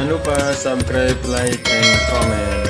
Jangan lupa subscribe, like, and comment.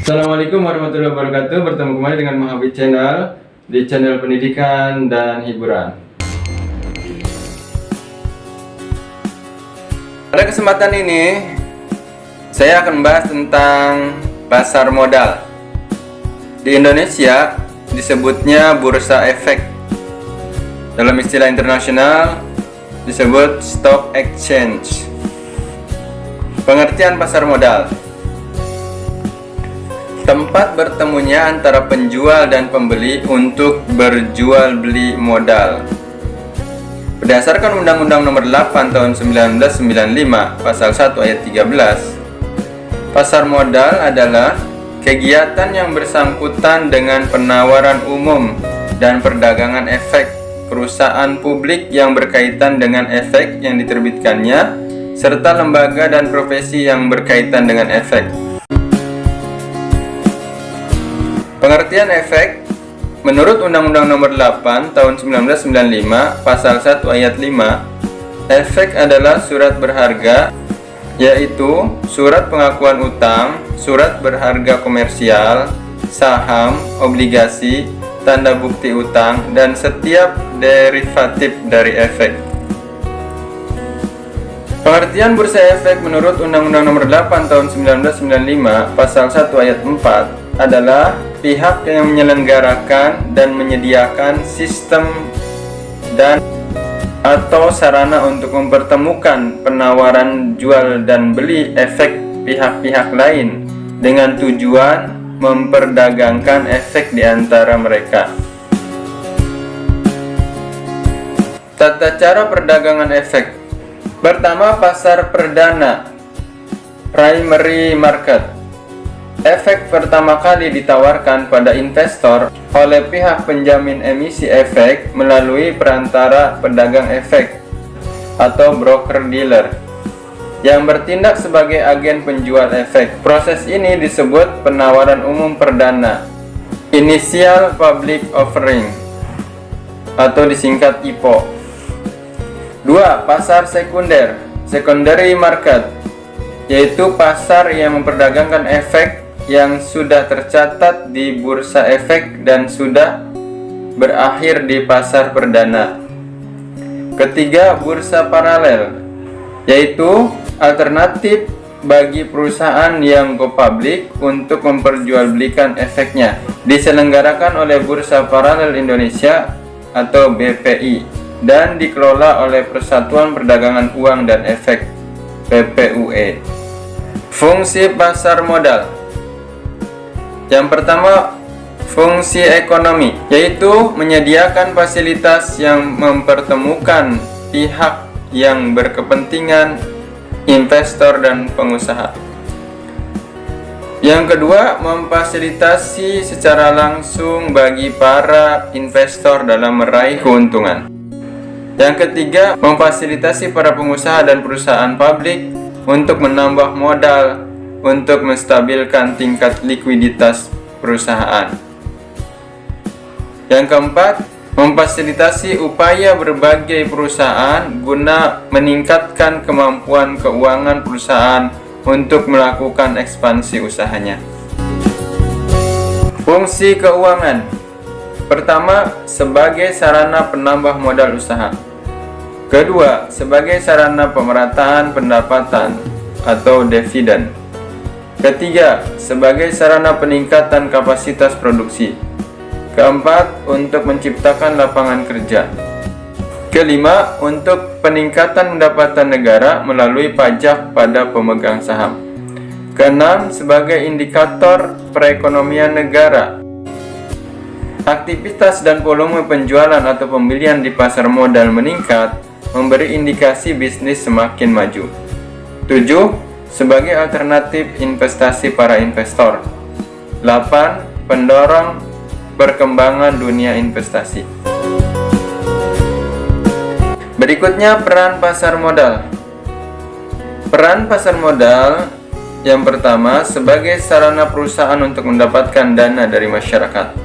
Assalamualaikum warahmatullahi wabarakatuh. Bertemu kembali dengan Mahabit Channel di channel pendidikan dan hiburan. Pada kesempatan ini saya akan membahas tentang pasar modal. Di Indonesia disebutnya bursa efek. Dalam istilah internasional disebut stock exchange. Pengertian pasar modal: tempat bertemunya antara penjual dan pembeli untuk berjual beli modal. Berdasarkan Undang-Undang Nomor 8 Tahun 1995 Pasal 1 Ayat 13, pasar modal adalah kegiatan yang bersangkutan dengan penawaran umum dan perdagangan efek perusahaan publik yang berkaitan dengan efek yang diterbitkannya, serta lembaga dan profesi yang berkaitan dengan efek. Pengertian efek menurut Undang-Undang Nomor 8 Tahun 1995 Pasal 1 Ayat 5, efek adalah surat berharga, yaitu surat pengakuan utang, surat berharga komersial, saham, obligasi, tanda bukti utang, dan setiap derivatif dari efek. Pengertian bursa efek menurut Undang-Undang Nomor 8 Tahun 1995 Pasal 1 Ayat 4 adalah pihak yang menyelenggarakan dan menyediakan sistem dan atau sarana untuk mempertemukan penawaran jual dan beli efek pihak-pihak lain dengan tujuan memperdagangkan efek di antara mereka. Tata cara perdagangan efek. Pertama, pasar perdana, primary market. Efek pertama kali ditawarkan pada investor oleh pihak penjamin emisi efek melalui perantara pedagang efek atau broker-dealer yang bertindak sebagai agen penjual efek. Proses ini disebut penawaran umum perdana, Initial Public Offering, atau disingkat IPO. 2. Pasar sekunder, secondary market, yaitu pasar yang memperdagangkan efek yang sudah tercatat di bursa efek dan sudah berakhir di pasar perdana. Ketiga, bursa paralel, yaitu alternatif bagi perusahaan yang go public untuk memperjualbelikan efeknya, diselenggarakan oleh Bursa Paralel Indonesia atau BPI dan dikelola oleh Persatuan Perdagangan Uang dan Efek PPUE. Fungsi pasar modal. Yang pertama, fungsi ekonomi, yaitu menyediakan fasilitas yang mempertemukan pihak yang berkepentingan, investor dan pengusaha. Yang kedua, memfasilitasi secara langsung bagi para investor dalam meraih keuntungan. Yang ketiga, memfasilitasi para pengusaha dan perusahaan publik untuk menambah modal untuk menstabilkan tingkat likuiditas perusahaan. Yang keempat, memfasilitasi upaya berbagai perusahaan guna meningkatkan kemampuan keuangan perusahaan untuk melakukan ekspansi usahanya. Fungsi keuangan. Pertama, sebagai sarana penambah modal usaha. Kedua, sebagai sarana pemerataan pendapatan atau dividen. Ketiga, sebagai sarana peningkatan kapasitas produksi. Keempat, untuk menciptakan lapangan kerja. Kelima, untuk peningkatan pendapatan negara melalui pajak pada pemegang saham. Keenam, sebagai indikator perekonomian negara. Aktivitas dan volume penjualan atau pembelian di pasar modal meningkat, memberi indikasi bisnis semakin maju. 7. Sebagai alternatif investasi para investor. 8. Pendorong perkembangan dunia investasi. Berikutnya, peran pasar modal. Peran pasar modal yang pertama, sebagai sarana perusahaan untuk mendapatkan dana dari masyarakat.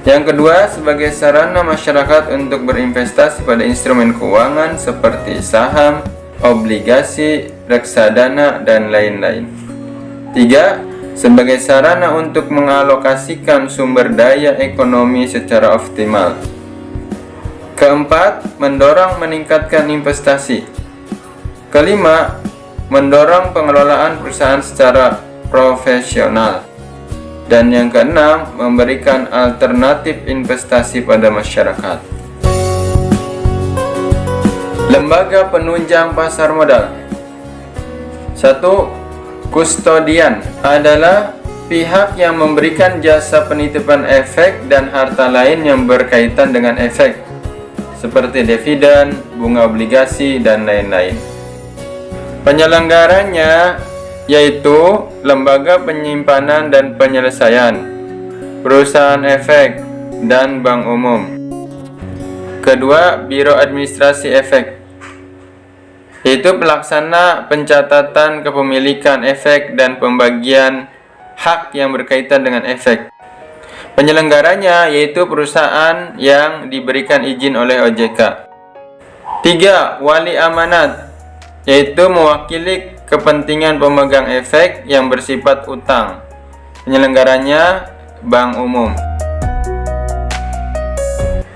Yang kedua, sebagai sarana masyarakat untuk berinvestasi pada instrumen keuangan seperti saham, obligasi, reksadana, dan lain-lain. 3. Sebagai sarana untuk mengalokasikan sumber daya ekonomi secara optimal. Keempat, mendorong meningkatkan investasi. Kelima, mendorong pengelolaan perusahaan secara profesional. Dan yang keenam, memberikan alternatif investasi pada masyarakat. Lembaga penunjang pasar modal. 1. Kustodian adalah pihak yang memberikan jasa penitipan efek dan harta lain yang berkaitan dengan efek, seperti dividen, bunga obligasi, dan lain-lain. Penyelenggaranya yaitu lembaga penyimpanan dan penyelesaian, perusahaan efek, dan bank umum. Kedua, Biro Administrasi Efek, yaitu pelaksana pencatatan kepemilikan efek dan pembagian hak yang berkaitan dengan efek. Penyelenggaranya yaitu perusahaan yang diberikan izin oleh OJK. 3. Wali amanat, yaitu mewakili kepentingan pemegang efek yang bersifat utang. Penyelenggaranya bank umum.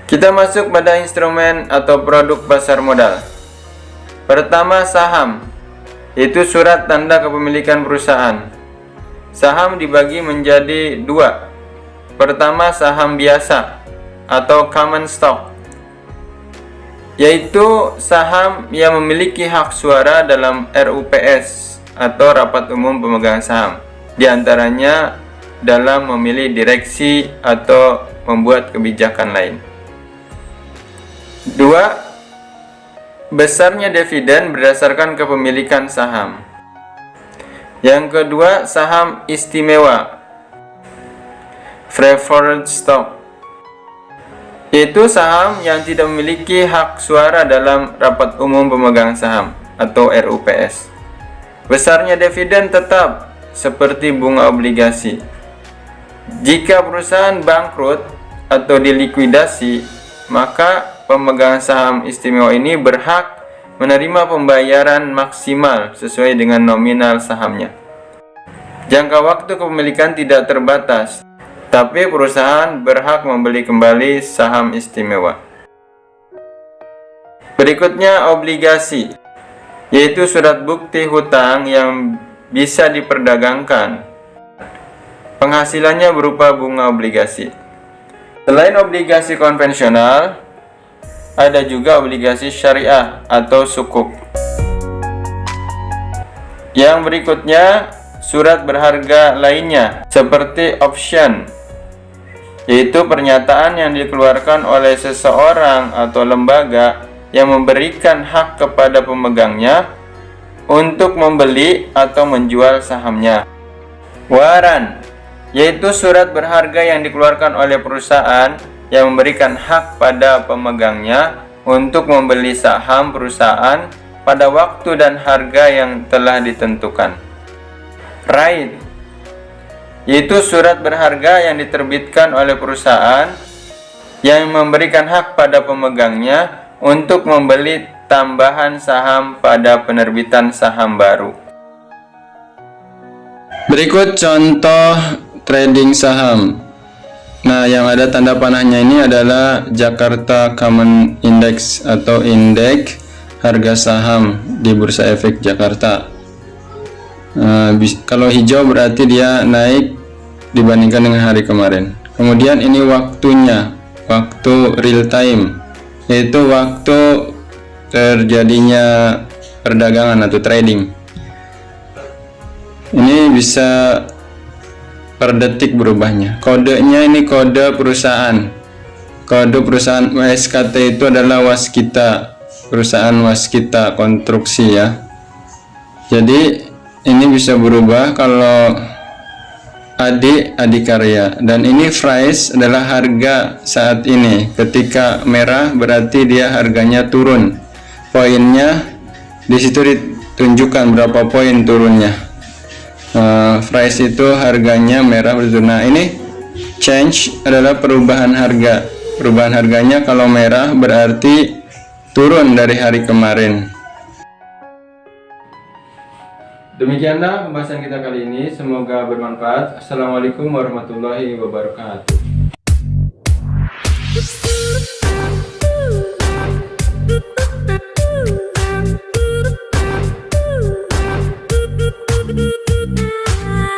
Kita masuk pada instrumen atau produk pasar modal. Pertama, saham, yaitu surat tanda kepemilikan perusahaan. Saham dibagi menjadi dua. Pertama, saham biasa atau common stock, yaitu saham yang memiliki hak suara dalam RUPS atau Rapat Umum Pemegang Saham, diantaranya dalam memilih direksi atau membuat kebijakan lain. 2. Besarnya dividen berdasarkan kepemilikan saham. Yang kedua, saham istimewa, preferred stock, yaitu saham yang tidak memiliki hak suara dalam Rapat Umum Pemegang Saham atau RUPS. Besarnya dividen tetap seperti bunga obligasi. Jika perusahaan bangkrut atau dilikuidasi, maka pemegang saham istimewa ini berhak menerima pembayaran maksimal sesuai dengan nominal sahamnya. Jangka waktu kepemilikan tidak terbatas, tapi perusahaan berhak membeli kembali saham istimewa. Berikutnya, obligasi, yaitu surat bukti hutang yang bisa diperdagangkan. Penghasilannya berupa bunga obligasi. Selain obligasi konvensional, ada juga obligasi syariah atau sukuk. Yang berikutnya, surat berharga lainnya seperti option, yaitu pernyataan yang dikeluarkan oleh seseorang atau lembaga yang memberikan hak kepada pemegangnya untuk membeli atau menjual sahamnya. Waran, yaitu surat berharga yang dikeluarkan oleh perusahaan yang memberikan hak pada pemegangnya untuk membeli saham perusahaan pada waktu dan harga yang telah ditentukan. Right, yaitu surat berharga yang diterbitkan oleh perusahaan yang memberikan hak pada pemegangnya untuk membeli tambahan saham pada penerbitan saham baru. Berikut contoh trading saham. Nah, yang ada tanda panahnya ini adalah Jakarta Common Index atau indeks harga saham di Bursa Efek Jakarta. Kalau hijau berarti dia naik dibandingkan dengan hari kemarin. Kemudian ini waktunya, waktu real time, yaitu waktu terjadinya perdagangan atau trading. Ini bisa per detik berubahnya. Kodenya ini kode perusahaan. Kode perusahaan WSKT itu adalah Waskita, perusahaan Waskita Konstruksi ya. Jadi ini bisa berubah kalau Adikarya, dan ini price adalah harga saat ini. Ketika merah berarti dia harganya turun. Poinnya di situ ditunjukkan berapa poin turunnya. Price itu harganya merah berturun. Nah, ini Change adalah perubahan harga. Perubahan harganya kalau merah berarti turun dari hari kemarin. Demikianlah pembahasan kita kali ini. Semoga bermanfaat. Assalamualaikum warahmatullahi wabarakatuh.